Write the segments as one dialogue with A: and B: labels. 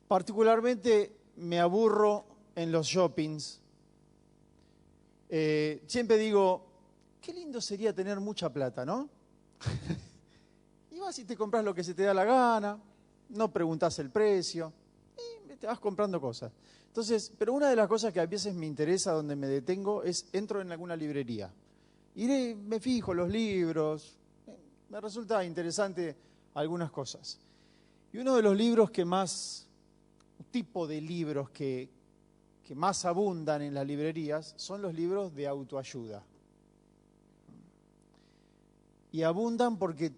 A: Particularmente me aburro en los shoppings. Siempre digo, qué lindo sería tener mucha plata, ¿no? Y vas y te compras lo que se te da la gana, no preguntás el precio, y te vas comprando cosas. Entonces, pero una de las cosas que a veces me interesa, donde me detengo, es entro en alguna librería. Iré, me fijo los libros, me resulta interesante algunas cosas. Y uno de los libros tipo de libros que más abundan en las librerías son los libros de autoayuda. Y abundan porque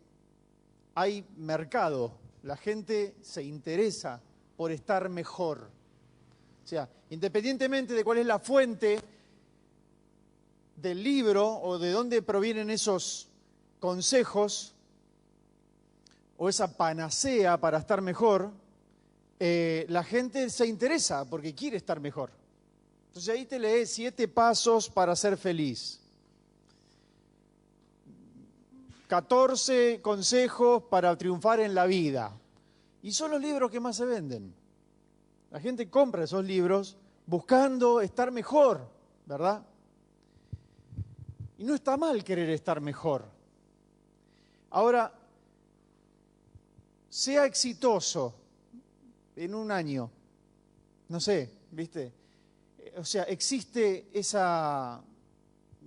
A: hay mercado, la gente se interesa por estar mejor. O sea, independientemente de cuál es la fuente del libro o de dónde provienen esos consejos o esa panacea para estar mejor, la gente se interesa porque quiere estar mejor. Entonces ahí te lees 7 pasos para ser feliz. 14 consejos para triunfar en la vida. Y son los libros que más se venden. La gente compra esos libros buscando estar mejor, ¿verdad? Y no está mal querer estar mejor. Ahora, sea exitoso en un año, no sé, ¿viste? O sea, existe esa,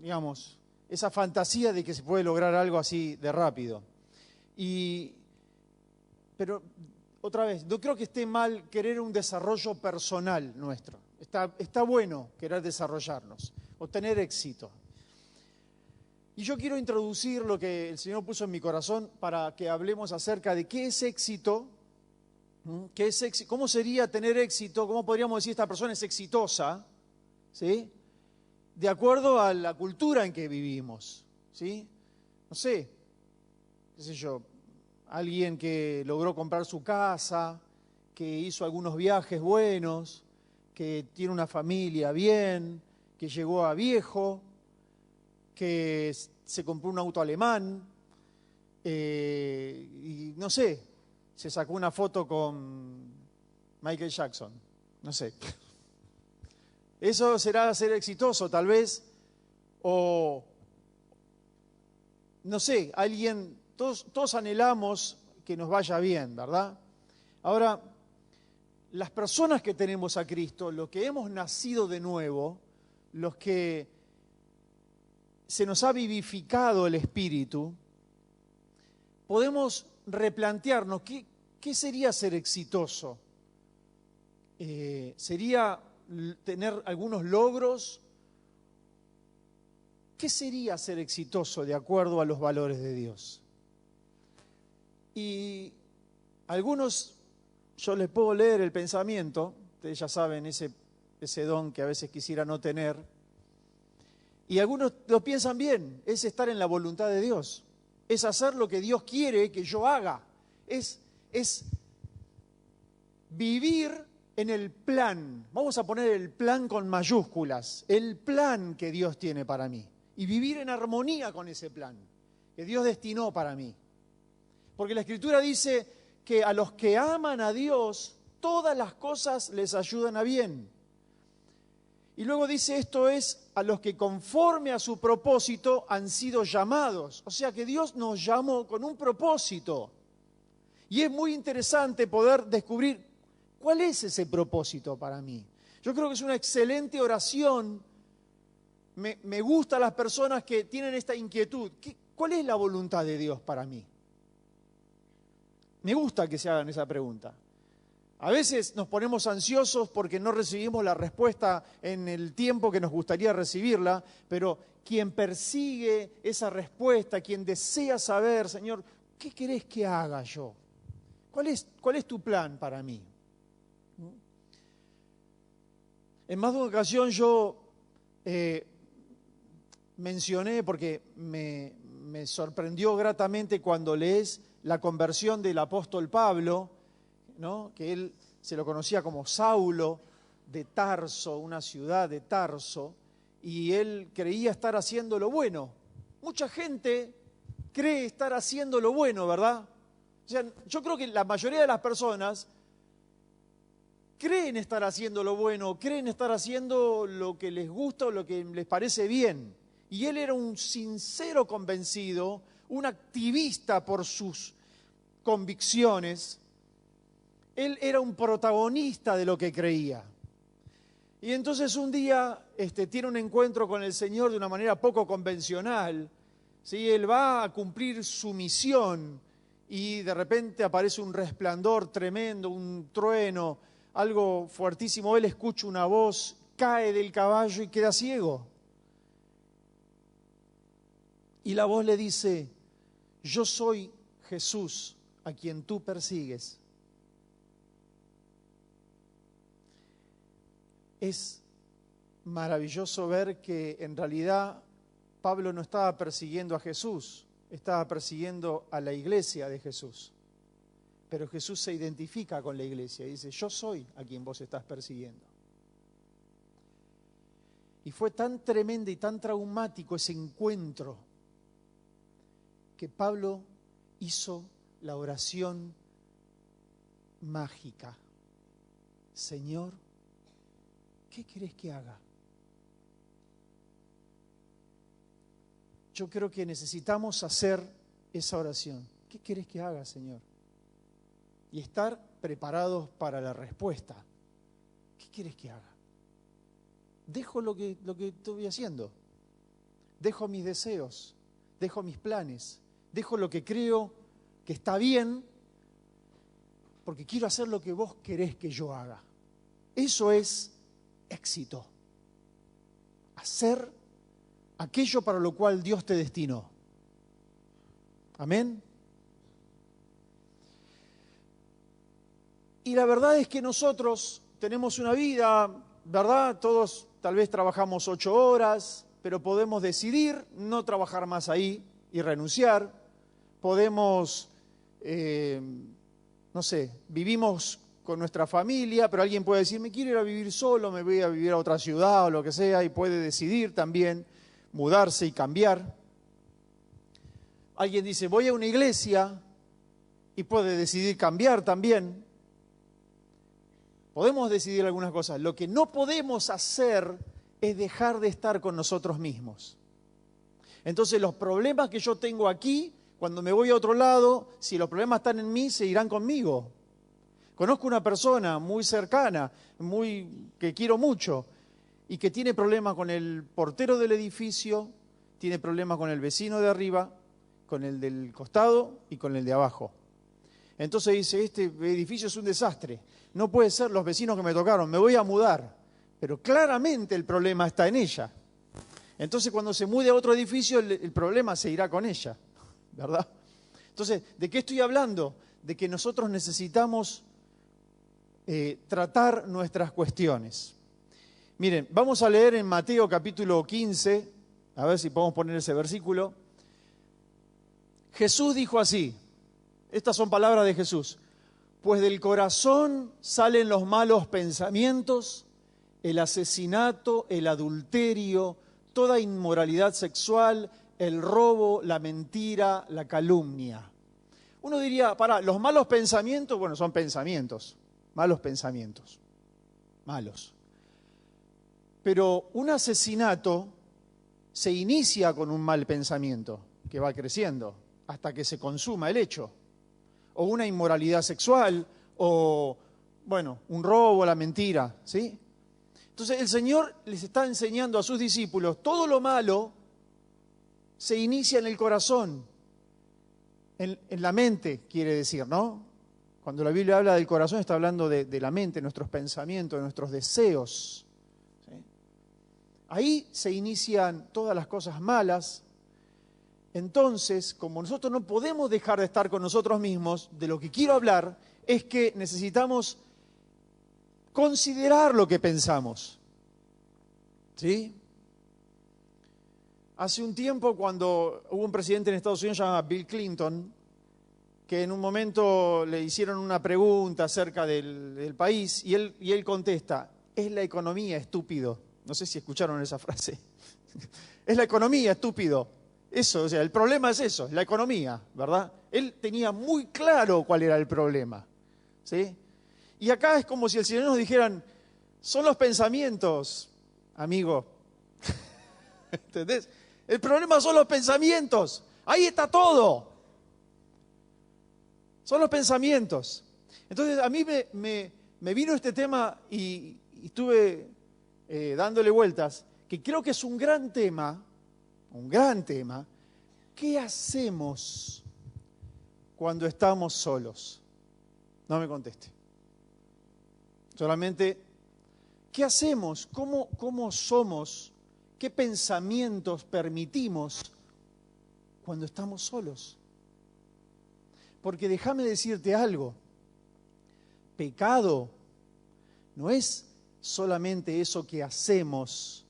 A: digamos, esa fantasía de que se puede lograr algo así de rápido. Pero, otra vez, no creo que esté mal querer un desarrollo personal nuestro. Está bueno querer desarrollarnos o tener éxito. Y yo quiero introducir lo que el Señor puso en mi corazón para que hablemos acerca de qué es éxito, cómo sería tener éxito, cómo podríamos decir esta persona es exitosa, ¿sí? De acuerdo a la cultura en que vivimos, ¿sí? No sé, qué sé yo, alguien que logró comprar su casa, que hizo algunos viajes buenos, que tiene una familia bien, que llegó a viejo, que se compró un auto alemán, y no sé, se sacó una foto con Michael Jackson, no sé. Eso será ser exitoso, tal vez, o no sé, todos anhelamos que nos vaya bien, ¿verdad? Ahora, las personas que tenemos a Cristo, los que hemos nacido de nuevo, los que se nos ha vivificado el Espíritu, podemos replantearnos qué sería ser exitoso. ¿Sería tener algunos logros? ¿Qué sería ser exitoso de acuerdo a los valores de Dios? Y algunos, yo les puedo leer el pensamiento, ustedes ya saben ese don que a veces quisiera no tener, y algunos lo piensan bien, es estar en la voluntad de Dios, es hacer lo que Dios quiere que yo haga, es vivir en el plan, vamos a poner el plan con mayúsculas, el plan que Dios tiene para mí, y vivir en armonía con ese plan que Dios destinó para mí. Porque la Escritura dice que a los que aman a Dios, todas las cosas les ayudan a bien. Y luego dice, esto es a los que conforme a su propósito han sido llamados. O sea que Dios nos llamó con un propósito. Y es muy interesante poder descubrir cuál es ese propósito para mí. Yo creo que es una excelente oración. Me gustan las personas que tienen esta inquietud. ¿Cuál es la voluntad de Dios para mí? Me gusta que se hagan esa pregunta. A veces nos ponemos ansiosos porque no recibimos la respuesta en el tiempo que nos gustaría recibirla, pero quien persigue esa respuesta, quien desea saber, Señor, ¿qué querés que haga yo? ¿Cuál es tu plan para mí? En más de una ocasión yo mencioné, porque me sorprendió gratamente cuando lees la conversión del apóstol Pablo, ¿no? Que él se lo conocía como Saulo de Tarso, una ciudad de Tarso, y él creía estar haciendo lo bueno. Mucha gente cree estar haciendo lo bueno, ¿verdad? O sea, yo creo que la mayoría de las personas creen estar haciendo lo bueno, creen estar haciendo lo que les gusta o lo que les parece bien. Y él era un sincero convencido, un activista por sus convicciones. Él era un protagonista de lo que creía. Y entonces un día tiene un encuentro con el Señor de una manera poco convencional. ¿Sí? Él va a cumplir su misión y de repente aparece un resplandor tremendo, un trueno, algo fuertísimo. Él escucha una voz, cae del caballo y queda ciego. Y la voz le dice: yo soy Jesús a quien tú persigues. Es maravilloso ver que en realidad Pablo no estaba persiguiendo a Jesús, estaba persiguiendo a la iglesia de Jesús. Pero Jesús se identifica con la iglesia y dice: yo soy a quien vos estás persiguiendo. Y fue tan tremendo y tan traumático ese encuentro que Pablo hizo la oración mágica: Señor, ¿qué querés que haga? Yo creo que necesitamos hacer esa oración. ¿Qué querés que haga, Señor? Y estar preparados para la respuesta. ¿Qué querés que haga? Dejo lo que estoy haciendo. Dejo mis deseos. Dejo mis planes. Dejo lo que creo que está bien, porque quiero hacer lo que vos querés que yo haga. Eso es éxito. Hacer aquello para lo cual Dios te destinó. Amén. Y la verdad es que nosotros tenemos una vida, ¿verdad? Todos tal vez trabajamos 8 horas, pero podemos decidir no trabajar más ahí y renunciar. Podemos, no sé, vivimos con nuestra familia, pero alguien puede decir: me quiero ir a vivir solo, me voy a vivir a otra ciudad o lo que sea, y puede decidir también mudarse y cambiar. Alguien dice: voy a una iglesia, y puede decidir cambiar también. Podemos decidir algunas cosas. Lo que no podemos hacer es dejar de estar con nosotros mismos. Entonces los problemas que yo tengo aquí, cuando me voy a otro lado, si los problemas están en mí, se irán conmigo. Conozco una persona muy cercana, que quiero mucho, y que tiene problemas con el portero del edificio, tiene problemas con el vecino de arriba, con el del costado y con el de abajo. Entonces dice: este edificio es un desastre, no puede ser los vecinos que me tocaron, me voy a mudar. Pero claramente el problema está en ella. Entonces cuando se mude a otro edificio, el problema se irá con ella, ¿verdad? Entonces, ¿de qué estoy hablando? De que nosotros necesitamos tratar nuestras cuestiones. Miren, vamos a leer en Mateo capítulo 15, a ver si podemos poner ese versículo. Jesús dijo así, estas son palabras de Jesús: pues del corazón salen los malos pensamientos, el asesinato, el adulterio, toda inmoralidad sexual, el robo, la mentira, la calumnia. Uno diría: los malos pensamientos, bueno, son pensamientos, malos pensamientos, malos. Pero un asesinato se inicia con un mal pensamiento que va creciendo hasta que se consuma el hecho. O una inmoralidad sexual, o, bueno, un robo, la mentira, ¿sí? Entonces el Señor les está enseñando a sus discípulos: todo lo malo se inicia en el corazón, en la mente, quiere decir, ¿no? Cuando la Biblia habla del corazón, está hablando de la mente, nuestros pensamientos, de nuestros deseos, ¿sí? Ahí se inician todas las cosas malas. Entonces, como nosotros no podemos dejar de estar con nosotros mismos, de lo que quiero hablar es que necesitamos considerar lo que pensamos, ¿sí? Hace un tiempo, cuando hubo un presidente en Estados Unidos llamado Bill Clinton, que en un momento le hicieron una pregunta acerca del país, y él contesta: es la economía, estúpido. No sé si escucharon esa frase. Es la economía, estúpido. Eso, o sea, el problema es eso, la economía, ¿verdad? Él tenía muy claro cuál era el problema, ¿sí? Y acá es como si el Señor nos dijeran, son los pensamientos, amigo. ¿Entendés? El problema son los pensamientos. Ahí está todo. Son los pensamientos. Entonces a mí me vino este tema y estuve dándole vueltas, que creo que es un gran tema. ¿Qué hacemos cuando estamos solos? No me conteste. Solamente, ¿qué hacemos? ¿Cómo somos? ¿Qué pensamientos permitimos cuando estamos solos? Porque déjame decirte algo. Pecado no es solamente eso que hacemos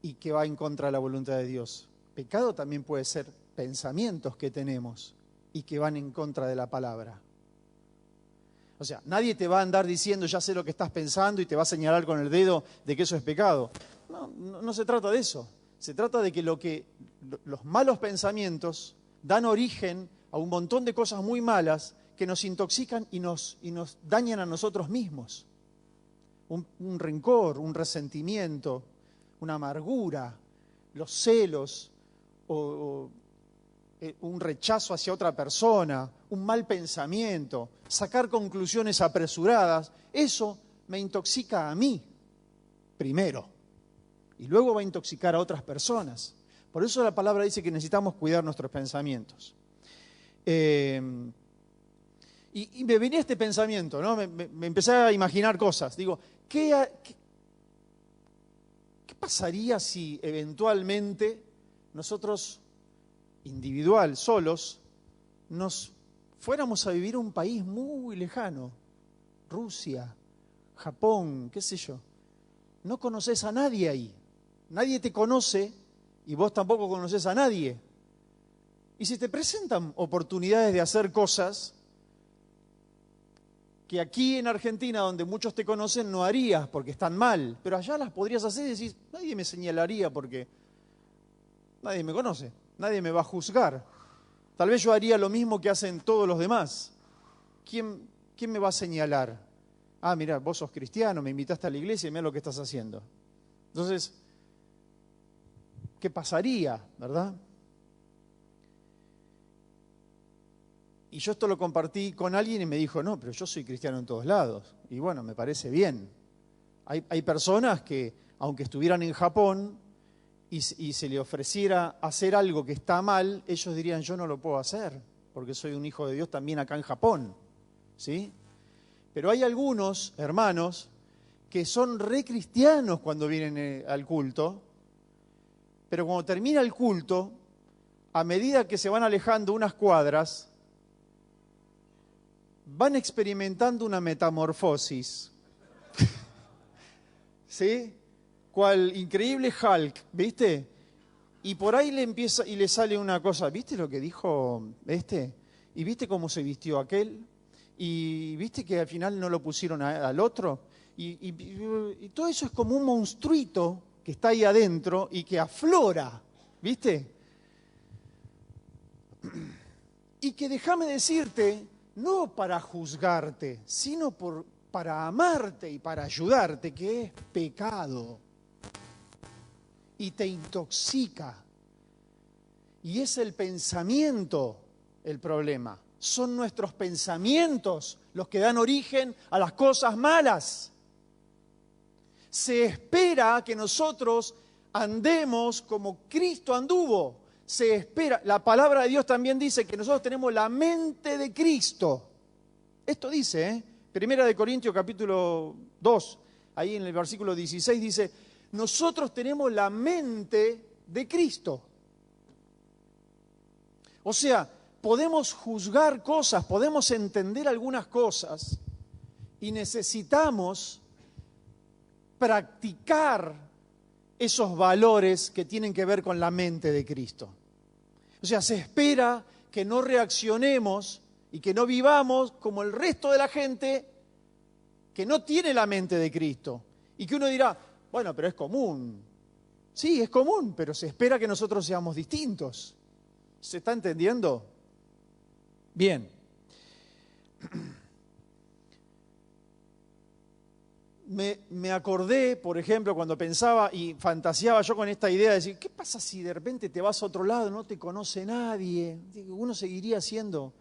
A: y que va en contra de la voluntad de Dios. Pecado también puede ser pensamientos que tenemos y que van en contra de la palabra. O sea, nadie te va a andar diciendo, ya sé lo que estás pensando y te va a señalar con el dedo de que eso es pecado. No se trata de eso. Se trata de que los malos pensamientos dan origen a un montón de cosas muy malas que nos intoxican y nos dañan a nosotros mismos. Un rencor, un resentimiento, una amargura, los celos o un rechazo hacia otra persona, un mal pensamiento, sacar conclusiones apresuradas, eso me intoxica a mí primero y luego va a intoxicar a otras personas. Por eso la palabra dice que necesitamos cuidar nuestros pensamientos. Y me venía este pensamiento, ¿no? Me empecé a imaginar cosas. Digo, ¿qué pasaría si eventualmente nosotros, individual, solos, nos fuéramos a vivir a un país muy lejano? Rusia, Japón, qué sé yo. No conoces a nadie ahí. Nadie te conoce y vos tampoco conoces a nadie. Y si te presentan oportunidades de hacer cosas que aquí en Argentina, donde muchos te conocen, no harías porque están mal, pero allá las podrías hacer y decís, nadie me señalaría porque nadie me conoce, nadie me va a juzgar. Tal vez yo haría lo mismo que hacen todos los demás. ¿Quién me va a señalar? Ah, mira, vos sos cristiano, me invitaste a la iglesia y mira lo que estás haciendo. Entonces, ¿qué pasaría, verdad? Y yo esto lo compartí con alguien y me dijo, no, pero yo soy cristiano en todos lados. Y bueno, me parece bien. Hay personas que, aunque estuvieran en Japón y se le ofreciera hacer algo que está mal, ellos dirían, yo no lo puedo hacer, porque soy un hijo de Dios también acá en Japón. ¿Sí? Pero hay algunos hermanos que son re cristianos cuando vienen al culto, pero cuando termina el culto, a medida que se van alejando unas cuadras, van experimentando una metamorfosis, ¿sí? Cual increíble Hulk, ¿viste? Y por ahí le sale una cosa, ¿viste lo que dijo este? ¿Y viste cómo se vistió aquel? ¿Y viste que al final no lo pusieron al otro? Y todo eso es como un monstruito que está ahí adentro y que aflora, ¿viste? Y que déjame decirte, no para juzgarte, sino para amarte y para ayudarte, que es pecado. Y te intoxica. Y es el pensamiento el problema. Son nuestros pensamientos los que dan origen a las cosas malas. Se espera que nosotros andemos como Cristo anduvo. Se espera, la palabra de Dios también dice que nosotros tenemos la mente de Cristo. Esto dice, Primera de Corintios capítulo 2, ahí en el versículo 16 dice, nosotros tenemos la mente de Cristo. O sea, podemos juzgar cosas, podemos entender algunas cosas y necesitamos practicar esos valores que tienen que ver con la mente de Cristo. O sea, se espera que no reaccionemos y que no vivamos como el resto de la gente que no tiene la mente de Cristo. Y que uno dirá, bueno, pero es común. Sí, es común, pero se espera que nosotros seamos distintos. ¿Se está entendiendo? Bien. me acordé, por ejemplo, cuando pensaba y fantaseaba yo con esta idea de decir, ¿qué pasa si de repente te vas a otro lado, no te conoce nadie? Uno seguiría siendo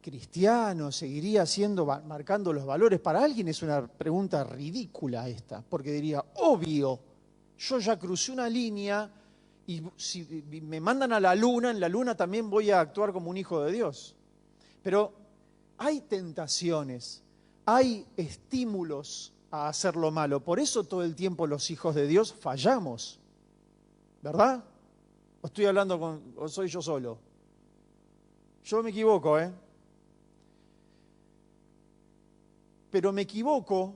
A: cristiano, seguiría siendo, marcando los valores. Para alguien es una pregunta ridícula esta, porque diría, obvio, yo ya crucé una línea y si me mandan a la luna, en la luna también voy a actuar como un hijo de Dios. Pero hay tentaciones, hay estímulos a hacer lo malo. Por eso todo el tiempo los hijos de Dios fallamos, ¿verdad? ¿O estoy hablando o soy yo solo? Yo me equivoco, ¿eh? Pero me equivoco,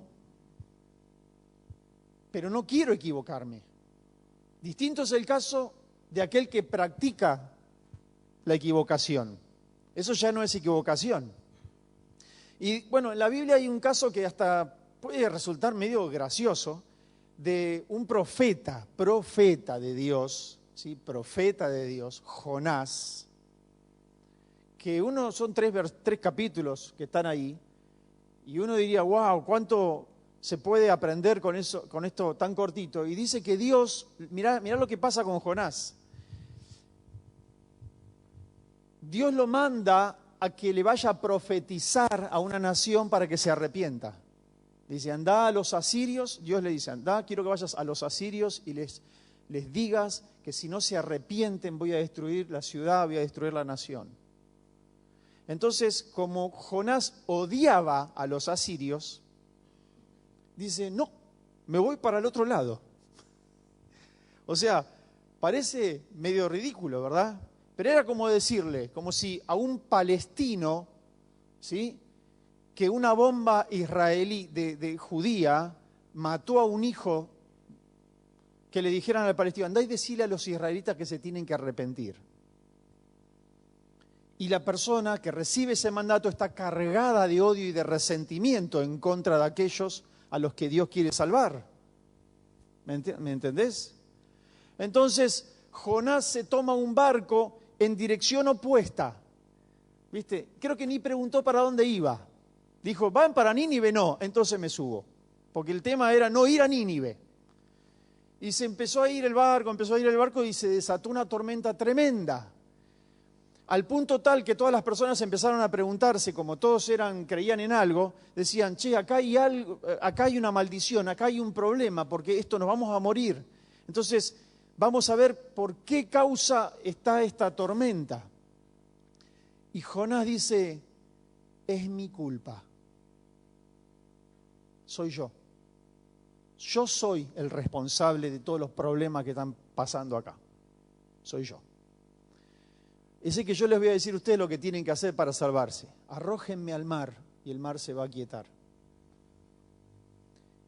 A: pero no quiero equivocarme. Distinto es el caso de aquel que practica la equivocación. Eso ya no es equivocación. Y bueno, en la Biblia hay un caso que hasta puede resultar medio gracioso, de un profeta de Dios, ¿sí? Profeta de Dios, Jonás, que son tres capítulos que están ahí, y uno diría, wow, ¿cuánto se puede aprender con esto tan cortito? Y dice que Dios, mirá lo que pasa con Jonás. Dios lo manda a que le vaya a profetizar a una nación para que se arrepienta. Dice, andá a los asirios, Dios le dice, andá, quiero que vayas a los asirios y les digas que si no se arrepienten voy a destruir la ciudad, voy a destruir la nación. Entonces, como Jonás odiaba a los asirios, dice, no, me voy para el otro lado. O sea, parece medio ridículo, ¿verdad? Pero era como decirle, como si a un palestino, ¿sí?, que una bomba israelí de judía mató a un hijo, que le dijeran al palestino, andá y decile a los israelitas que se tienen que arrepentir. Y la persona que recibe ese mandato está cargada de odio y de resentimiento en contra de aquellos a los que Dios quiere salvar. ¿Me entendés? Entonces, Jonás se toma un barco en dirección opuesta. ¿Viste? Creo que ni preguntó para dónde iba. Dijo, ¿van para Nínive? No, entonces me subo. Porque el tema era no ir a Nínive. Y se empezó a ir el barco y se desató una tormenta tremenda. Al punto tal que todas las personas empezaron a preguntarse, como todos creían en algo, decían, che, acá hay algo, acá hay una maldición, acá hay un problema, porque esto nos vamos a morir. Entonces, vamos a ver por qué causa está esta tormenta. Y Jonás dice, es mi culpa. Soy yo. Yo soy el responsable de todos los problemas que están pasando acá. Soy yo. Ese que yo les voy a decir a ustedes lo que tienen que hacer para salvarse. Arrójenme al mar y el mar se va a aquietar.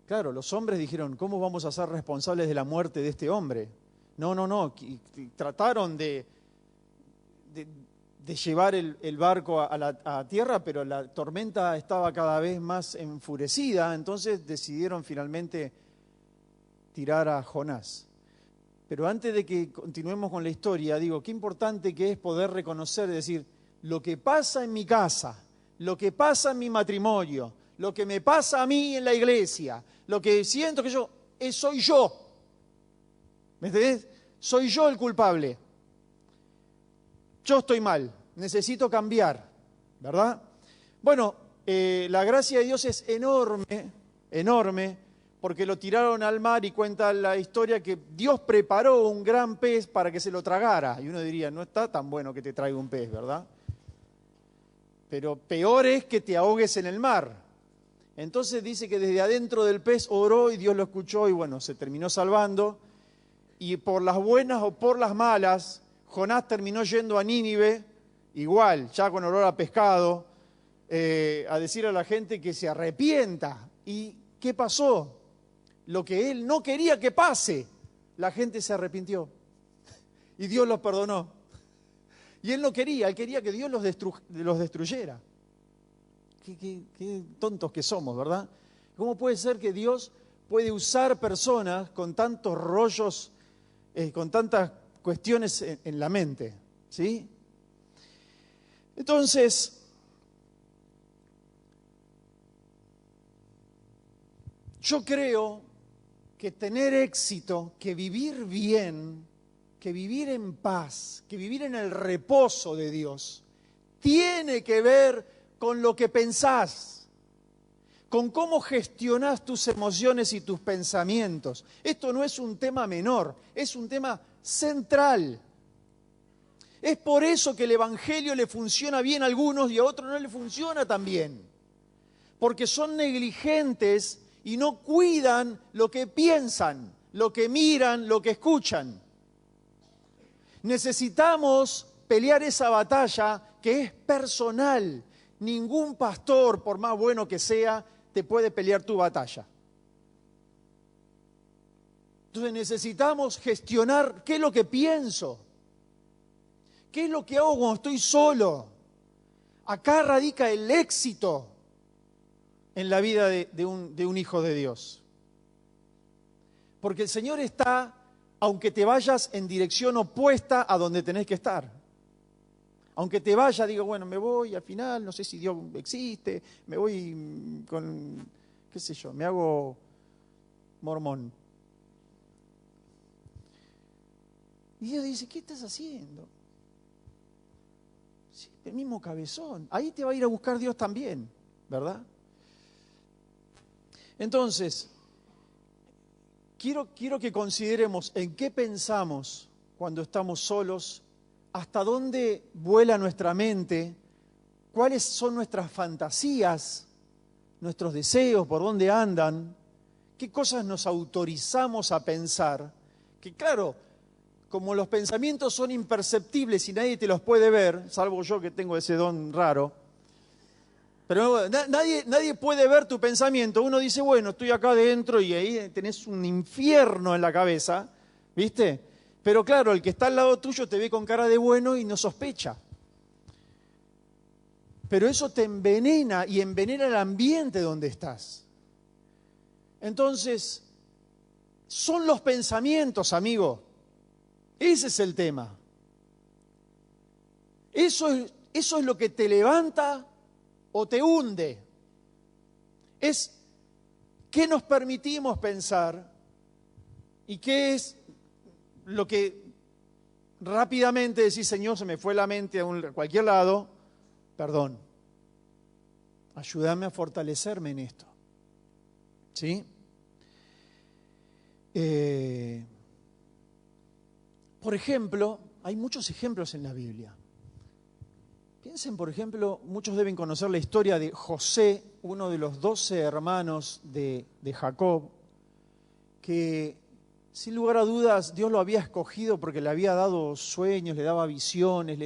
A: Claro, los hombres dijeron, ¿cómo vamos a ser responsables de la muerte de este hombre? No. Trataron de llevar el barco a tierra, pero la tormenta estaba cada vez más enfurecida, entonces decidieron finalmente tirar a Jonás. Pero antes de que continuemos con la historia, digo, qué importante que es poder reconocer, decir, lo que pasa en mi casa, lo que pasa en mi matrimonio, lo que me pasa a mí en la iglesia, lo que siento que soy yo. ¿Me entendés? Soy yo el culpable. Yo estoy mal, necesito cambiar, ¿verdad? Bueno, la gracia de Dios es enorme, enorme, porque lo tiraron al mar y cuenta la historia que Dios preparó un gran pez para que se lo tragara. Y uno diría, no está tan bueno que te traiga un pez, ¿verdad? Pero peor es que te ahogues en el mar. Entonces dice que desde adentro del pez oró y Dios lo escuchó y bueno, se terminó salvando. Y por las buenas o por las malas, Jonás terminó yendo a Nínive, igual, ya con olor a pescado, a decir a la gente que se arrepienta. ¿Y qué pasó? Lo que él no quería que pase, la gente se arrepintió y Dios los perdonó. Y él no quería, él quería que Dios los destruyera. Qué tontos que somos, ¿verdad? ¿Cómo puede ser que Dios puede usar personas con tantos rollos, con tantas cuestiones en la mente? ¿Sí? Entonces, Yo creo que tener éxito, que vivir bien, que vivir en paz, que vivir en el reposo de Dios, tiene que ver con lo que pensás, con cómo gestionás tus emociones y tus pensamientos. Esto no es un tema menor, es un tema central. Es por eso que el Evangelio le funciona bien a algunos y a otros no le funciona tan bien. Porque son negligentes y no cuidan lo que piensan, lo que miran, lo que escuchan. Necesitamos pelear esa batalla que es personal. Ningún pastor, por más bueno que sea, te puede pelear tu batalla. Entonces necesitamos gestionar qué es lo que pienso, qué es lo que hago cuando estoy solo. Acá radica el éxito en la vida de un hijo de Dios. Porque el Señor está, aunque te vayas en dirección opuesta a donde tenés que estar. Aunque te vaya, digo, bueno, me voy al final, no sé si Dios existe, me voy con, qué sé yo, me hago mormón. Y Dios dice, ¿qué estás haciendo? Sí, el mismo cabezón. Ahí te va a ir a buscar Dios también, ¿verdad? Entonces, quiero que consideremos en qué pensamos cuando estamos solos, hasta dónde vuela nuestra mente, cuáles son nuestras fantasías, nuestros deseos, por dónde andan, qué cosas nos autorizamos a pensar, que claro, como los pensamientos son imperceptibles y nadie te los puede ver, salvo yo que tengo ese don raro, pero nadie puede ver tu pensamiento. Uno dice, bueno, estoy acá adentro y ahí tenés un infierno en la cabeza, ¿viste? Pero claro, el que está al lado tuyo te ve con cara de bueno y no sospecha. Pero eso te envenena y envenena el ambiente donde estás. Entonces, son los pensamientos, amigo. Ese es el tema. Eso es lo que te levanta o te hunde. Es qué nos permitimos pensar y qué es lo que rápidamente decís, Señor, se me fue la mente a cualquier lado, perdón, ayúdame a fortalecerme en esto. ¿Sí? Por ejemplo, hay muchos ejemplos en la Biblia. Piensen, por ejemplo, muchos deben conocer la historia de José, uno de los 12 hermanos de Jacob, que sin lugar a dudas Dios lo había escogido porque le había dado sueños, le daba visiones,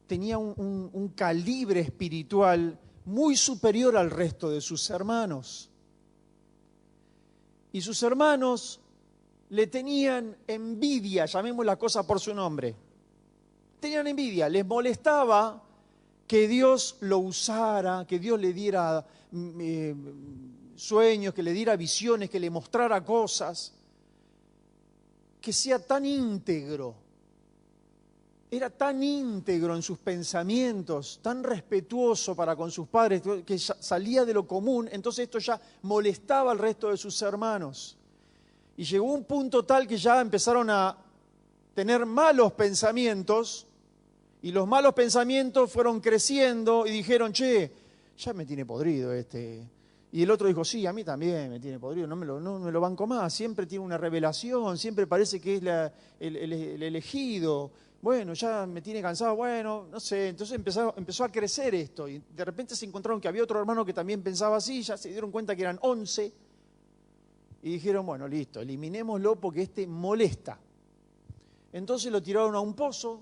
A: tenía un calibre espiritual muy superior al resto de sus hermanos. Y sus hermanos le tenían envidia, llamemos la cosa por su nombre. Tenían envidia, les molestaba que Dios lo usara, que Dios le diera sueños, que le diera visiones, que le mostrara cosas, que sea tan íntegro. Era tan íntegro en sus pensamientos, tan respetuoso para con sus padres, que salía de lo común, entonces esto ya molestaba al resto de sus hermanos. Y llegó un punto tal que ya empezaron a tener malos pensamientos, y los malos pensamientos fueron creciendo y dijeron, che, ya me tiene podrido este. Y el otro dijo, sí, a mí también me tiene podrido, no me lo banco más, siempre tiene una revelación, siempre parece que es el elegido, bueno, ya me tiene cansado, bueno, no sé. Entonces empezó a crecer esto y de repente se encontraron que había otro hermano que también pensaba así, ya se dieron cuenta que eran 11 y dijeron, bueno, listo, eliminémoslo porque este molesta. Entonces lo tiraron a un pozo,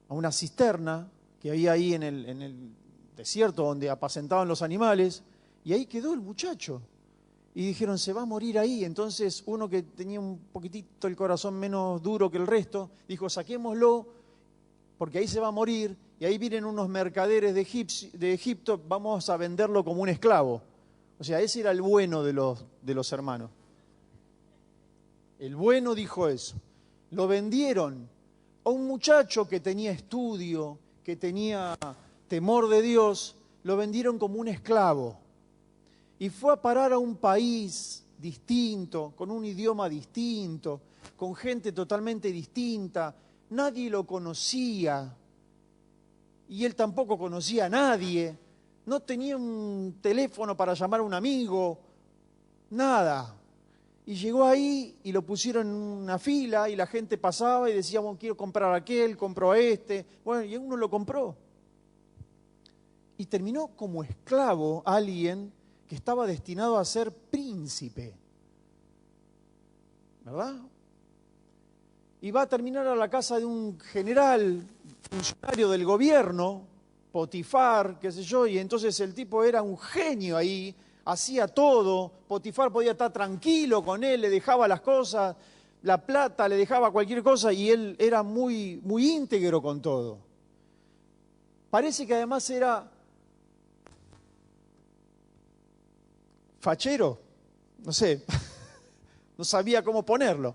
A: a una cisterna que había ahí en el desierto donde apacentaban los animales, y ahí quedó el muchacho. Y dijeron, se va a morir ahí. Entonces uno que tenía un poquitito el corazón menos duro que el resto, dijo, saquémoslo, porque ahí se va a morir, y ahí vienen unos mercaderes de Egipto, vamos a venderlo como un esclavo. O sea, ese era el bueno de los hermanos. El bueno dijo eso. Lo vendieron a un muchacho que tenía estudio, que tenía temor de Dios, lo vendieron como un esclavo. y fue a parar a un país distinto, con un idioma distinto, con gente totalmente distinta. Nadie lo conocía y él tampoco conocía a nadie. No tenía un teléfono para llamar a un amigo, nada. Y llegó ahí y lo pusieron en una fila y la gente pasaba y decía, bueno, quiero comprar a aquel, compro a este. Bueno, y uno lo compró. Y terminó como esclavo alguien que estaba destinado a ser príncipe. ¿Verdad? Y va a terminar a la casa de un general, funcionario del gobierno, Potifar, qué sé yo, y entonces el tipo era un genio ahí, hacía todo. Potifar podía estar tranquilo con él, le dejaba las cosas, la plata, le dejaba cualquier cosa y él era muy, muy íntegro con todo. Parece que además era fachero, no sé, no sabía cómo ponerlo.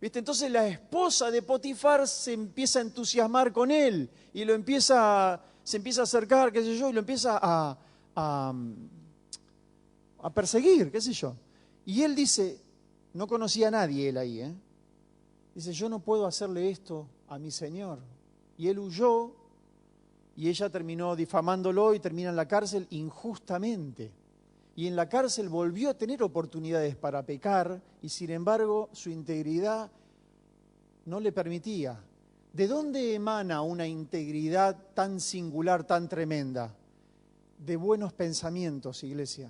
A: ¿Viste? Entonces la esposa de Potifar se empieza a entusiasmar con él y se empieza a acercar, qué sé yo, y lo empieza a perseguir, qué sé yo. Y él dice, no conocía a nadie él ahí, ¿eh? Dice, yo no puedo hacerle esto a mi señor. Y él huyó y ella terminó difamándolo y termina en la cárcel injustamente. Y en la cárcel volvió a tener oportunidades para pecar y sin embargo su integridad no le permitía. ¿De dónde emana una integridad tan singular, tan tremenda? De buenos pensamientos, iglesia.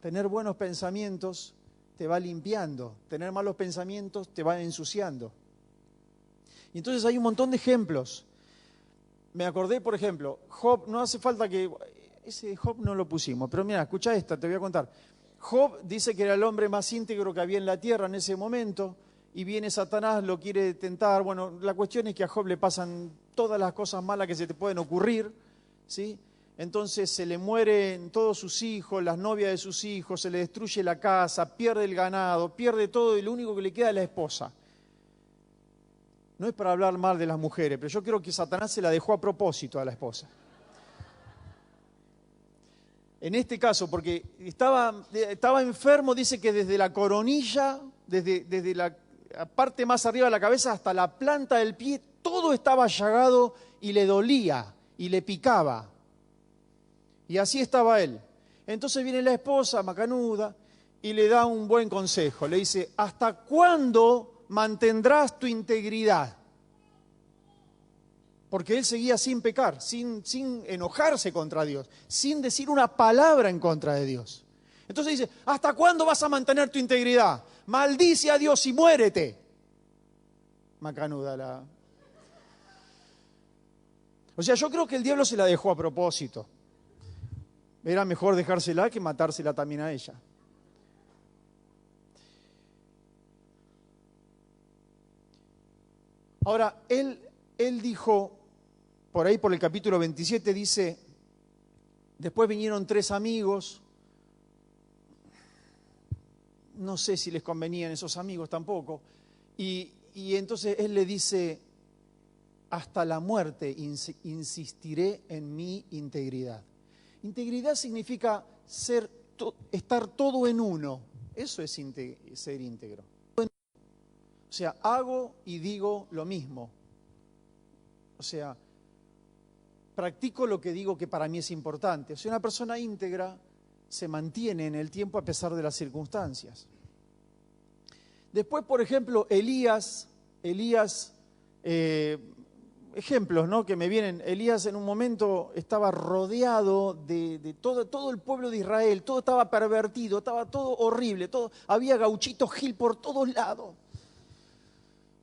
A: Tener buenos pensamientos te va limpiando, tener malos pensamientos te va ensuciando. Y entonces hay un montón de ejemplos. Me acordé, por ejemplo, Job, no hace falta que... Ese Job no lo pusimos, pero mira, escucha esta, te voy a contar. Job dice que era el hombre más íntegro que había en la tierra en ese momento, y viene Satanás, lo quiere tentar. Bueno, la cuestión es que a Job le pasan todas las cosas malas que se te pueden ocurrir, ¿sí? Entonces se le mueren todos sus hijos, las novias de sus hijos, se le destruye la casa, pierde el ganado, pierde todo y lo único que le queda es la esposa. No es para hablar mal de las mujeres, pero yo creo que Satanás se la dejó a propósito a la esposa. En este caso, porque estaba enfermo, dice que desde la coronilla, desde la parte más arriba de la cabeza hasta la planta del pie, todo estaba llagado y le dolía y le picaba. Y así estaba él. Entonces viene la esposa macanuda y le da un buen consejo. Le dice, ¿hasta cuándo mantendrás tu integridad? Porque él seguía sin pecar, sin enojarse contra Dios, sin decir una palabra en contra de Dios. Entonces dice, ¿hasta cuándo vas a mantener tu integridad? Maldice a Dios y muérete. Macanuda la... O sea, yo creo que el diablo se la dejó a propósito. Era mejor dejársela que matársela también a ella. Ahora, él dijo, por ahí por el capítulo 27 dice, después vinieron 3 amigos, no sé si les convenían esos amigos tampoco, y entonces él le dice, hasta la muerte insistiré en mi integridad. Integridad significa estar todo en uno, eso es ser íntegro. O sea, hago y digo lo mismo, o sea, practico lo que digo que para mí es importante. O sea, una persona íntegra se mantiene en el tiempo a pesar de las circunstancias. Después, por ejemplo, Elías, ejemplos, ¿no?, que me vienen. Elías en un momento estaba rodeado de todo el pueblo de Israel, todo estaba pervertido, estaba todo horrible, había gauchitos Gil por todos lados.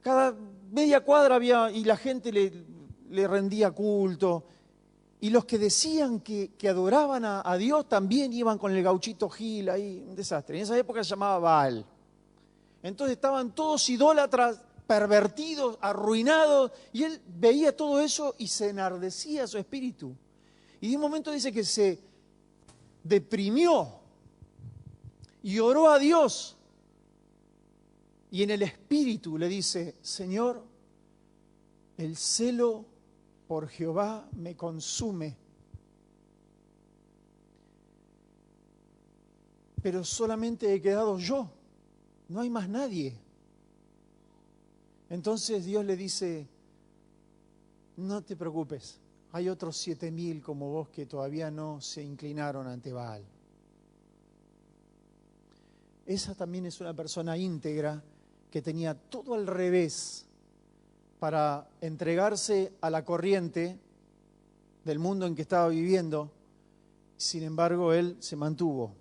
A: Cada media cuadra había, y la gente le rendía culto. Y los que decían que adoraban a Dios también iban con el gauchito Gil ahí, un desastre. En esa época se llamaba Baal. Entonces estaban todos idólatras, pervertidos, arruinados, y él veía todo eso y se enardecía su espíritu. Y de un momento dice que se deprimió y oró a Dios. Y en el espíritu le dice, Señor, el celo por Jehová me consume. pero solamente he quedado yo, no hay más nadie. Entonces Dios le dice, no te preocupes, hay otros 7,000 como vos que todavía no se inclinaron ante Baal. Esa también es una persona íntegra que tenía todo al revés para entregarse a la corriente del mundo en que estaba viviendo. Sin embargo, él se mantuvo.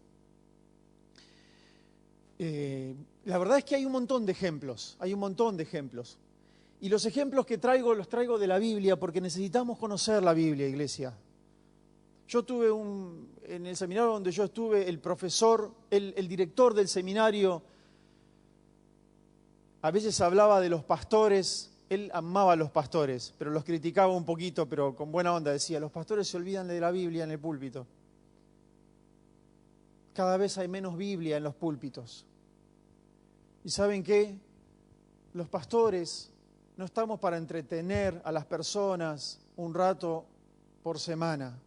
A: La verdad es que hay un montón de ejemplos, Y los ejemplos que traigo, los traigo de la Biblia porque necesitamos conocer la Biblia, iglesia. Yo tuve en el seminario donde yo estuve, el profesor, el director del seminario, a veces hablaba de los pastores, él amaba a los pastores, pero los criticaba un poquito, pero con buena onda decía, los pastores se olvidan de la Biblia en el púlpito. Cada vez hay menos Biblia en los púlpitos. ¿Y saben qué? Los pastores no estamos para entretener a las personas un rato por semana.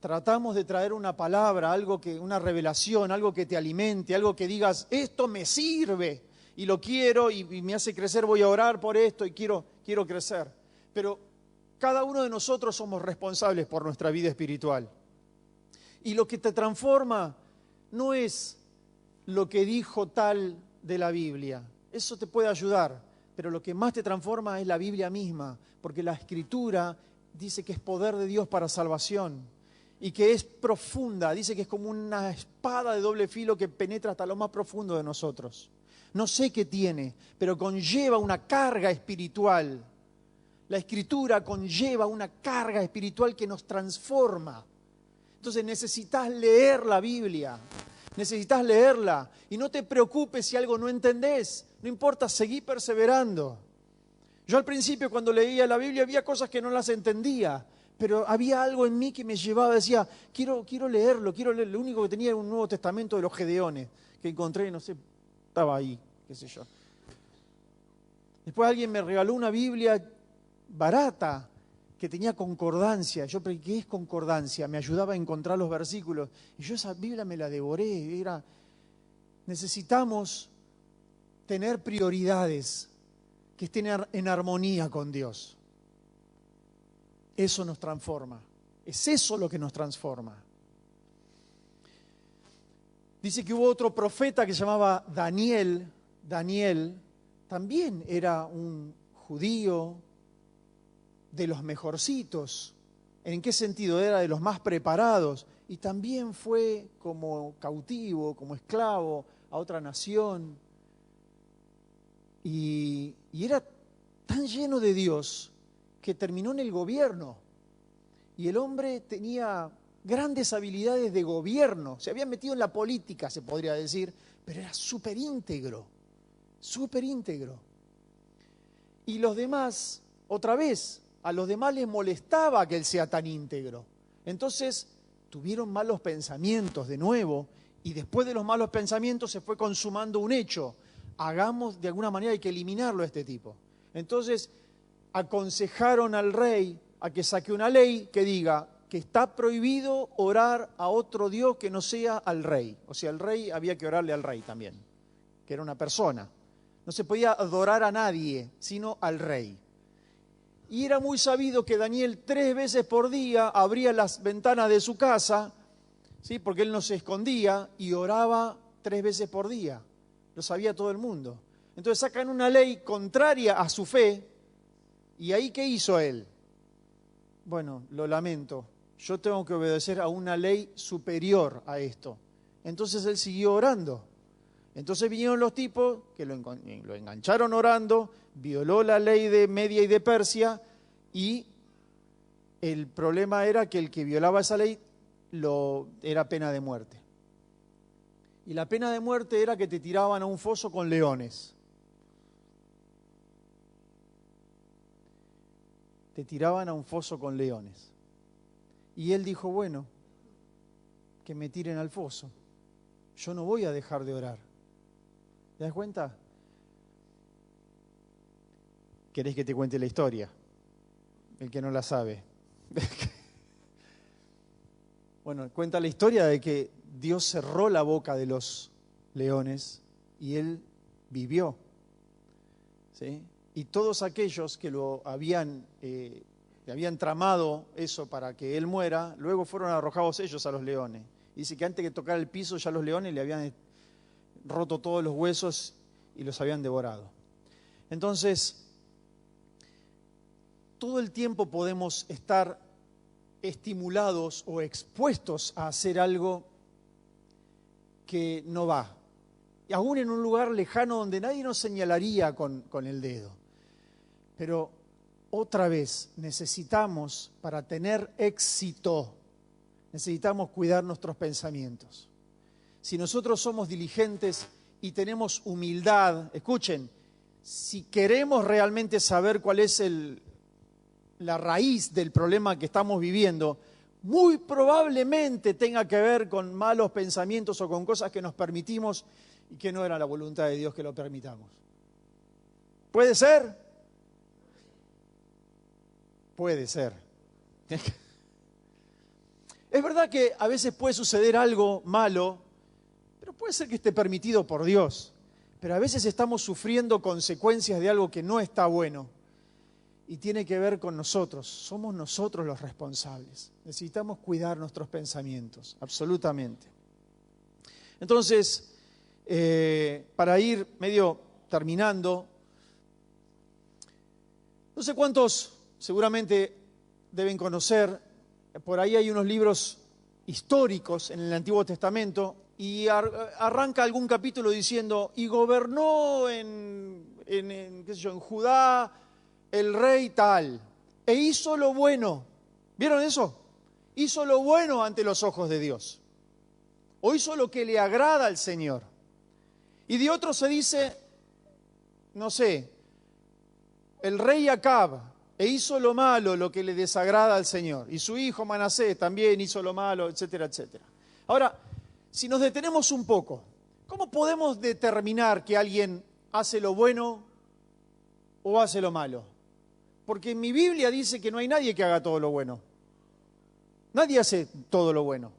A: Tratamos de traer una palabra, una revelación, algo que te alimente, algo que digas, esto me sirve y lo quiero y me hace crecer, voy a orar por esto y quiero crecer. Pero cada uno de nosotros somos responsables por nuestra vida espiritual. Y lo que te transforma no es lo que dijo tal de la Biblia. Eso te puede ayudar, pero lo que más te transforma es la Biblia misma, porque la Escritura dice que es poder de Dios para salvación y que es profunda, dice que es como una espada de doble filo que penetra hasta lo más profundo de nosotros. No sé qué tiene, pero conlleva una carga espiritual. La Escritura conlleva una carga espiritual que nos transforma. Entonces necesitas leer la Biblia, necesitas leerla y no te preocupes si algo no entendés, no importa, seguí perseverando. Yo al principio cuando leía la Biblia había cosas que no las entendía, pero había algo en mí que me llevaba, decía, quiero leerlo. Lo único que tenía era un Nuevo Testamento de los Gedeones, que encontré, no sé, estaba ahí, qué sé yo. Después alguien me regaló una Biblia barata, que tenía concordancia. Yo pregunté, ¿qué es concordancia? Me ayudaba a encontrar los versículos. Y yo esa Biblia me la devoré. Necesitamos tener prioridades que estén en armonía con Dios. Eso nos transforma. Es eso lo que nos transforma. Dice que hubo otro profeta que se llamaba Daniel. Daniel también era un judío de los mejorcitos. ¿En qué sentido? Era de los más preparados. Y también fue como cautivo, como esclavo a otra nación. Y era tan lleno de Dios que terminó en el gobierno. Y el hombre tenía grandes habilidades de gobierno. Se había metido en la política, se podría decir, pero era súper íntegro. Súper íntegro. Y los demás, otra vez, a los demás les molestaba que él sea tan íntegro. Entonces tuvieron malos pensamientos de nuevo y después de los malos pensamientos se fue consumando un hecho. Hagamos, de alguna manera hay que eliminarlo a este tipo. Entonces aconsejaron al rey a que saque una ley que diga que está prohibido orar a otro Dios que no sea al rey. O sea, el rey había que orarle al rey también, que era una persona. No se podía adorar a nadie, sino al rey. Y era muy sabido que Daniel 3 veces por día abría las ventanas de su casa, ¿sí? Porque él no se escondía y oraba 3 veces por día. Lo sabía todo el mundo. Entonces sacan una ley contraria a su fe. ¿Y ahí qué hizo él? Bueno, lo lamento. Yo tengo que obedecer a una ley superior a esto. Entonces él siguió orando. Entonces vinieron los tipos que lo engancharon orando, violó la ley de Media y de Persia y el problema era que el que violaba esa ley era pena de muerte. Y la pena de muerte era que te tiraban a un foso con leones. Te tiraban a un foso con leones. Y él dijo, bueno, que me tiren al foso. Yo no voy a dejar de orar. ¿Te das cuenta? ¿Querés que te cuente la historia? El que no la sabe. Bueno, cuenta la historia de que Dios cerró la boca de los leones y él vivió, ¿sí? Y todos aquellos que le habían tramado eso para que él muera, luego fueron arrojados ellos a los leones. Y dice que antes de tocar el piso ya los leones le habían roto todos los huesos y los habían devorado. Entonces, todo el tiempo podemos estar estimulados o expuestos a hacer algo que no va. Y aún en un lugar lejano donde nadie nos señalaría con el dedo. Pero otra vez necesitamos, para tener éxito, necesitamos cuidar nuestros pensamientos. Si nosotros somos diligentes y tenemos humildad, escuchen, si queremos realmente saber cuál es la raíz del problema que estamos viviendo, muy probablemente tenga que ver con malos pensamientos o con cosas que nos permitimos y que no era la voluntad de Dios que lo permitamos. ¿Puede ser? Puede ser. Es verdad que a veces puede suceder algo malo, pero puede ser que esté permitido por Dios. Pero a veces estamos sufriendo consecuencias de algo que no está bueno. Y tiene que ver con nosotros, somos nosotros los responsables. Necesitamos cuidar nuestros pensamientos, absolutamente. Entonces, para ir medio terminando, no sé cuántos seguramente deben conocer, por ahí hay unos libros históricos en el Antiguo Testamento y arranca algún capítulo diciendo, y gobernó en Judá, el rey tal, e hizo lo bueno. ¿Vieron eso? Hizo lo bueno ante los ojos de Dios. O hizo lo que le agrada al Señor. Y de otro se dice, no sé, el rey Acab, e hizo lo malo, lo que le desagrada al Señor. Y su hijo Manasés también hizo lo malo, etcétera, etcétera. Ahora, si nos detenemos un poco, ¿cómo podemos determinar que alguien hace lo bueno o hace lo malo? Porque en mi Biblia dice que no hay nadie que haga todo lo bueno. Nadie hace todo lo bueno.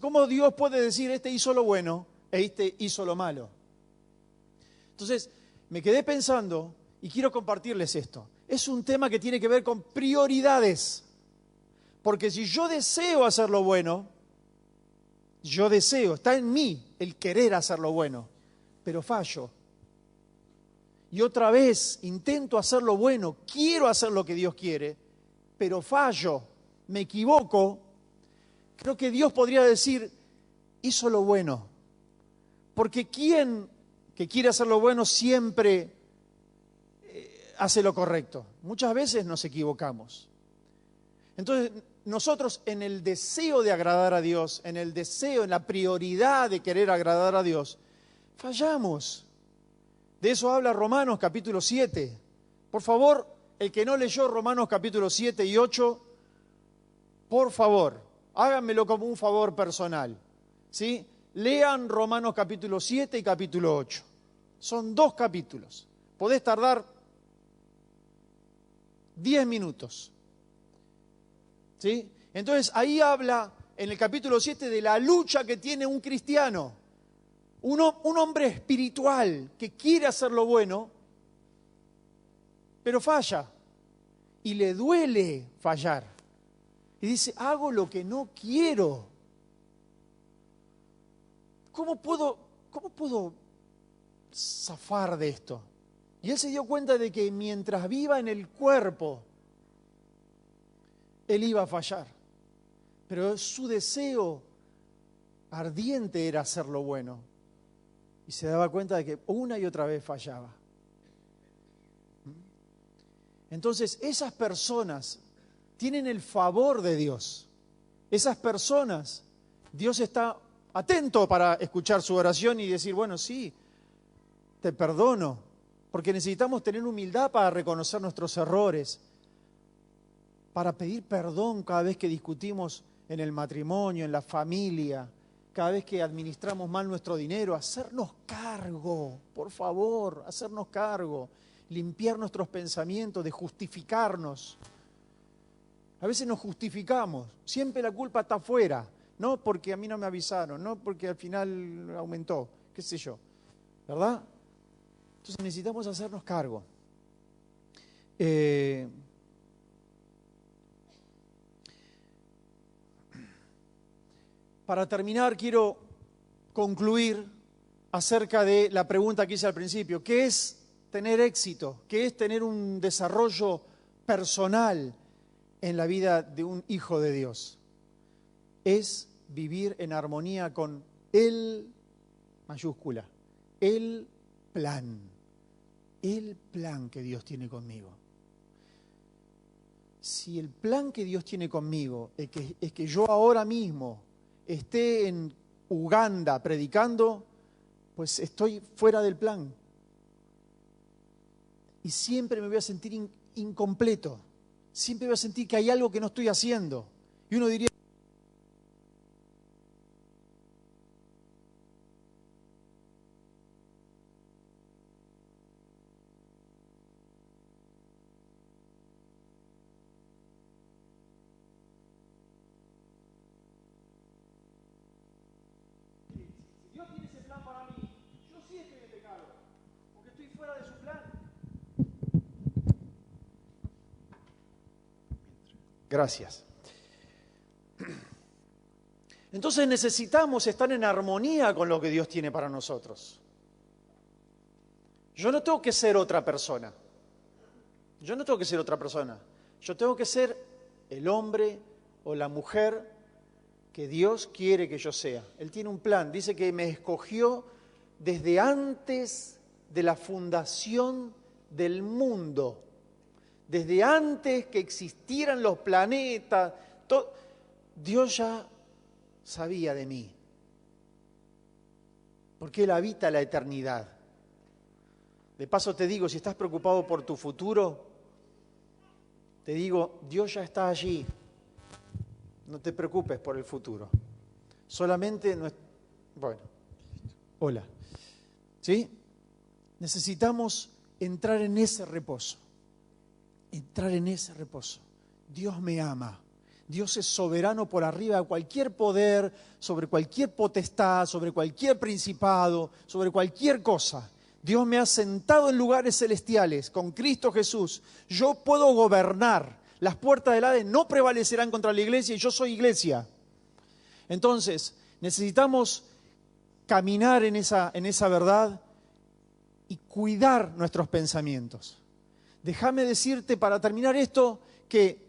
A: ¿Cómo Dios puede decir, este hizo lo bueno e este hizo lo malo? Entonces, me quedé pensando y quiero compartirles esto. Es un tema que tiene que ver con prioridades. Porque si yo deseo hacer lo bueno, está en mí el querer hacer lo bueno, pero fallo. Y otra vez intento hacer lo bueno, quiero hacer lo que Dios quiere, pero fallo, me equivoco. Creo que Dios podría decir, hizo lo bueno. Porque quien que quiere hacer lo bueno siempre hace lo correcto. Muchas veces nos equivocamos. Entonces, nosotros en el deseo de agradar a Dios, en la prioridad de querer agradar a Dios, fallamos. De eso habla Romanos capítulo 7. Por favor, el que no leyó Romanos capítulo 7 y 8, por favor, háganmelo como un favor personal, ¿sí? Lean Romanos capítulo 7 y capítulo 8. Son 2 capítulos. Podés tardar 10 minutos. ¿Sí? Entonces ahí habla en el capítulo 7 de la lucha que tiene un cristiano. Un hombre espiritual que quiere hacer lo bueno, pero falla. Y le duele fallar. Y dice, hago lo que no quiero. ¿Cómo puedo zafar de esto? Y él se dio cuenta de que mientras viva en el cuerpo, él iba a fallar. Pero su deseo ardiente era hacer lo bueno. Y se daba cuenta de que una y otra vez fallaba. Entonces, esas personas tienen el favor de Dios. Esas personas, Dios está atento para escuchar su oración y decir, bueno, sí, te perdono. Porque necesitamos tener humildad para reconocer nuestros errores, para pedir perdón cada vez que discutimos en el matrimonio, en la familia, cada vez que administramos mal nuestro dinero, hacernos cargo, por favor, hacernos cargo, limpiar nuestros pensamientos, de justificarnos. A veces nos justificamos, siempre la culpa está afuera, no porque a mí no me avisaron, no porque al final aumentó, qué sé yo, ¿verdad? Entonces necesitamos hacernos cargo. Para terminar, quiero concluir acerca de la pregunta que hice al principio. ¿Qué es tener éxito? ¿Qué es tener un desarrollo personal en la vida de un hijo de Dios? Es vivir en armonía con el, mayúscula, el plan que Dios tiene conmigo. Si el plan que Dios tiene conmigo es que yo ahora mismo esté en Uganda predicando, pues estoy fuera del plan. Y siempre me voy a sentir incompleto. Siempre voy a sentir que hay algo que no estoy haciendo. Y uno diría, Dios tiene ese plan para mí, yo sí estoy en pecado, porque estoy fuera de su plan. Gracias. Entonces necesitamos estar en armonía con lo que Dios tiene para nosotros. Yo no tengo que ser otra persona. Yo tengo que ser el hombre o la mujer que Dios quiere que yo sea. Él tiene un plan. Dice que me escogió desde antes de la fundación del mundo. Desde antes que existieran los planetas. Dios ya sabía de mí. Porque Él habita la eternidad. De paso te digo, si estás preocupado por tu futuro, te digo, Dios ya está allí. No te preocupes por el futuro. Solamente, bueno, hola. ¿Sí? Necesitamos entrar en ese reposo. Entrar en ese reposo. Dios me ama. Dios es soberano por arriba de cualquier poder, sobre cualquier potestad, sobre cualquier principado, sobre cualquier cosa. Dios me ha sentado en lugares celestiales con Cristo Jesús. Yo puedo gobernar. Las puertas del Hades no prevalecerán contra la iglesia y yo soy iglesia. Entonces, necesitamos caminar en esa verdad y cuidar nuestros pensamientos. Déjame decirte para terminar esto que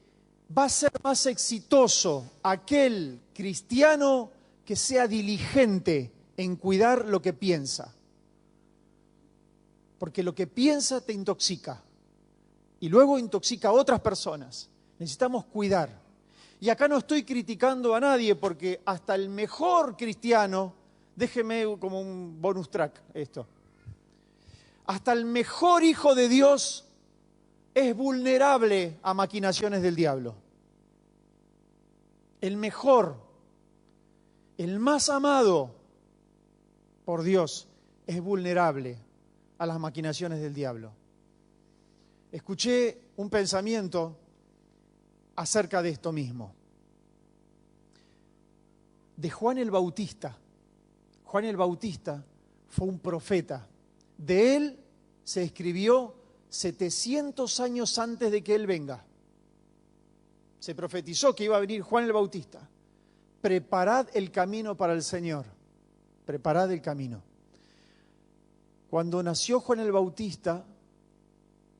A: va a ser más exitoso aquel cristiano que sea diligente en cuidar lo que piensa. Porque lo que piensa te intoxica y luego intoxica a otras personas. Necesitamos cuidar. Y acá no estoy criticando a nadie porque hasta el mejor cristiano, déjeme como un bonus track esto, hasta el mejor hijo de Dios es vulnerable a maquinaciones del diablo. El mejor, el más amado por Dios es vulnerable a las maquinaciones del diablo. Escuché un pensamiento acerca de esto mismo, de Juan el Bautista. Juan el Bautista fue un profeta. De él se escribió 700 años antes de que él venga. Se profetizó que iba a venir Juan el Bautista. Preparad el camino para el Señor. Preparad el camino. Cuando nació Juan el Bautista,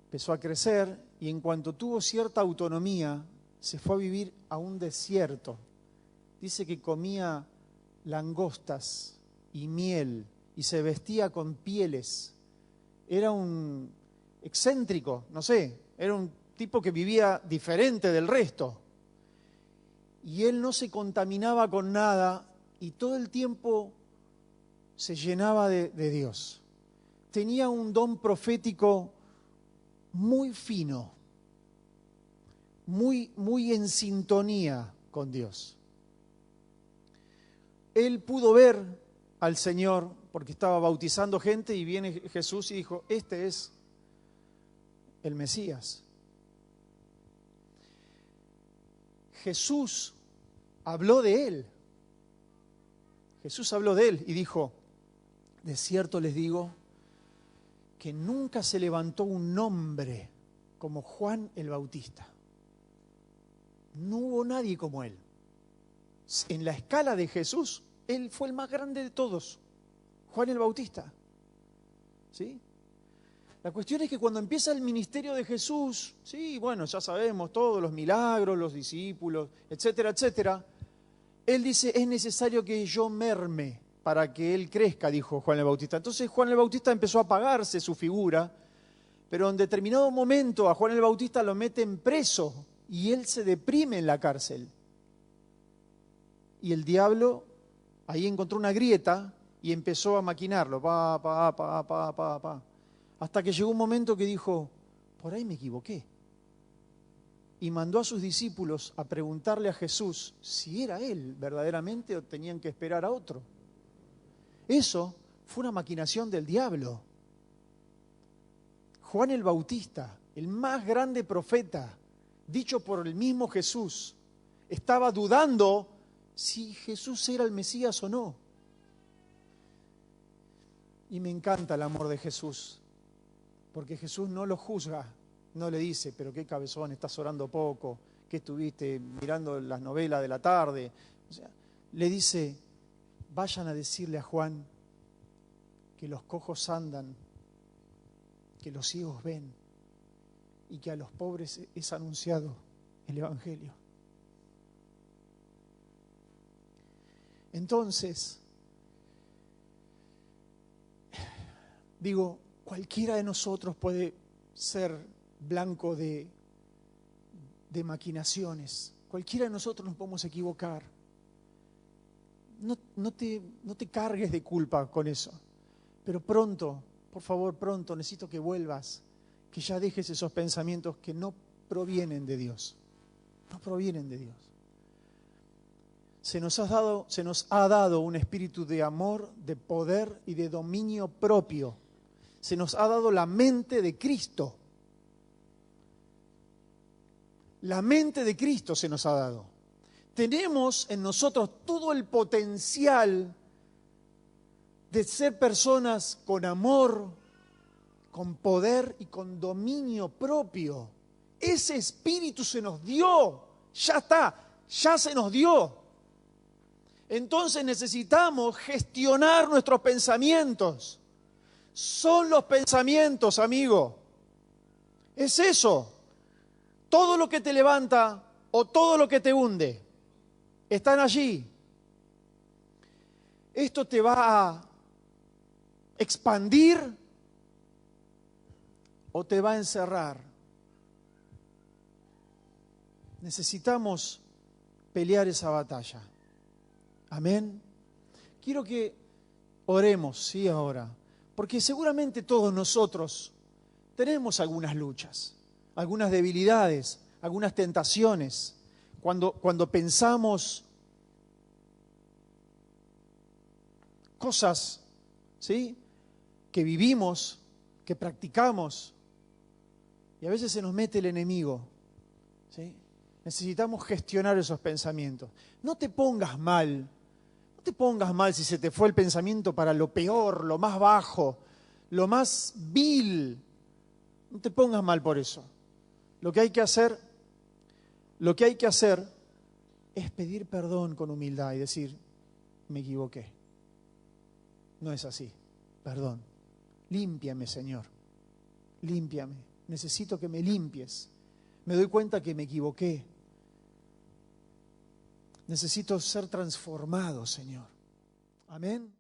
A: empezó a crecer y en cuanto tuvo cierta autonomía, se fue a vivir a un desierto. Dice que comía langostas y miel y se vestía con pieles. Era un excéntrico, no sé, era un tipo que vivía diferente del resto. Y él no se contaminaba con nada y todo el tiempo se llenaba de Dios. Tenía un don profético muy fino, muy en sintonía con Dios. Él pudo ver al Señor porque estaba bautizando gente y viene Jesús y dijo, este es el Mesías. Jesús habló de él. Jesús habló de él y dijo, de cierto les digo que nunca se levantó un hombre como Juan el Bautista. No hubo nadie como él. En la escala de Jesús, él fue el más grande de todos, Juan el Bautista. ¿Sí? La cuestión es que cuando empieza el ministerio de Jesús, sí, bueno, ya sabemos todos los milagros, los discípulos, etcétera, etcétera, él dice, es necesario que yo merme para que él crezca, dijo Juan el Bautista. Entonces Juan el Bautista empezó a apagarse su figura, pero en determinado momento a Juan el Bautista lo meten preso y él se deprime en la cárcel. Y el diablo ahí encontró una grieta y empezó a maquinarlo, hasta que llegó un momento que dijo, por ahí me equivoqué. Y mandó a sus discípulos a preguntarle a Jesús si era él verdaderamente o tenían que esperar a otro. Eso fue una maquinación del diablo. Juan el Bautista, el más grande profeta, dicho por el mismo Jesús, estaba dudando si Jesús era el Mesías o no. Y me encanta el amor de Jesús, porque Jesús no lo juzga, no le dice, pero qué cabezón, estás orando poco, que estuviste mirando las novelas de la tarde. O sea, le dice, vayan a decirle a Juan que los cojos andan, que los ciegos ven y que a los pobres es anunciado el Evangelio. Entonces, digo, cualquiera de nosotros puede ser blanco de maquinaciones. Cualquiera de nosotros nos podemos equivocar. No te cargues de culpa con eso. Pero pronto, por favor, pronto, necesito que vuelvas, que ya dejes esos pensamientos que no provienen de Dios. No provienen de Dios. Se nos ha dado un espíritu de amor, de poder y de dominio propio. Se nos ha dado la mente de Cristo. La mente de Cristo se nos ha dado. Tenemos en nosotros todo el potencial de ser personas con amor, con poder y con dominio propio. Ese espíritu se nos dio. Ya está, ya se nos dio. Entonces necesitamos gestionar nuestros pensamientos. Son los pensamientos, amigo. Es eso. Todo lo que te levanta o todo lo que te hunde, están allí. Esto te va a expandir o te va a encerrar. Necesitamos pelear esa batalla. Amén. Quiero que oremos, sí, ahora, porque seguramente todos nosotros tenemos algunas luchas, algunas debilidades, algunas tentaciones. Cuando pensamos cosas, ¿sí?, que vivimos, que practicamos, y a veces se nos mete el enemigo, ¿sí? Necesitamos gestionar esos pensamientos. No te pongas mal si se te fue el pensamiento para lo peor, lo más bajo, lo más vil. No te pongas mal por eso. Lo que hay que hacer es pedir perdón con humildad y decir, me equivoqué. No es así. Perdón. Límpiame, Señor. Límpiame. Necesito que me limpies. Me doy cuenta que me equivoqué. Necesito ser transformado, Señor. Amén.